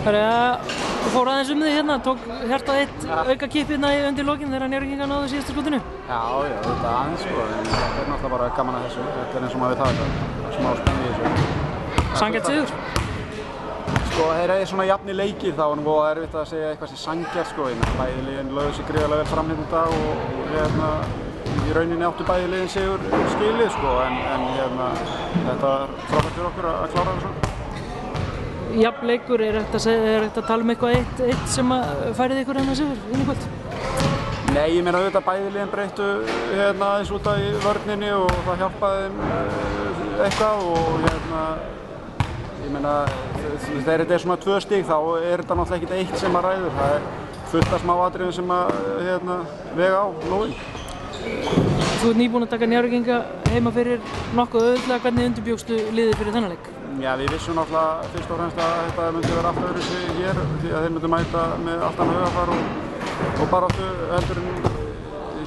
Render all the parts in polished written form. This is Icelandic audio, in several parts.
Þú fór aðeins þig hérna, tók hjartað eitt auka kipp hérna undir lokin þegar Njarðvíkingar náðu síðustu skotinu? Já, þetta aðeins sko, en þetta náttúrulega bara gaman að þessu. Þetta eins og maður veit það, smá spennu í þessu. Sanngjarn sigur? Sko, þeir eru svona jafnir leikir þá, en það er erfitt að segja eitthvað sem sanngjarnt sko. Bæði liðin lögðu sig gríðarlega vel fram hérna í dag og í rauninni áttu bæði liðin sigur skilið sko, en þetta er frábært fyrir okkur að klára þessu. Jafn leikur, er hægt að tala eitthvað eitt sem færið ykkur hérna sigur inn í kvöld? Nei, ég meina auðvitað bæði liðin breyttu aðeins út af í vörninni og það hjálpaði þeim eitthvað og ég meina þegar þetta er svona 2 stig þá er þetta náttúrulega ekkert eitt sem að ræður. Það er fullt af smá atriðum sem að vega á lóðin. Þú ert nýbúinn að taka Njarðvíkinga heima fyrir nokkuð auðvitað. Hvernig undirbjóstu liðið fyrir þennan leik? Já, við vissum náttúrulega fyrst og fremst að þetta myndi vera allt öðruvísi hér því að þeir myndu mæta með allt annað hugarfar og baráttu heldur en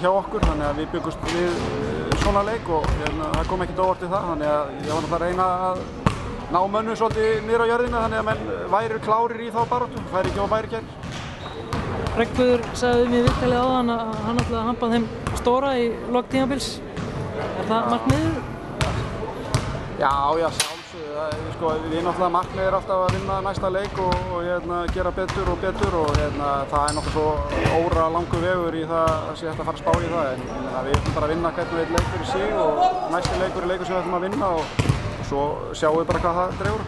hjá okkur, þannig að við byggumst við svona leik og það kom ekkert óvart í það, þannig að ég var náttúrulega að reyna að ná mönnum svolítið niður á jörðina þannig að menn væru klárir í þá baráttu, færi ekki á bæri kær. Regnbauður sagði mér viðtalið áðan að hann ætlaði að hampa þeim stóra í lok tímabils. Er það markmiðið? Já, sjálfsögðu. Sko, við náttúrulega markmiðið er alltaf að vinna næsta leik og gera betur og það er náttúrulega svo óra langur vegur í það að sé hægt að fara að spá í það, en við ætlum bara að vinna hvern og einn leik fyrir sig og næsti leikur er leikur sem við ætlum að vinna og svo sjáum við bara hvað það dregur.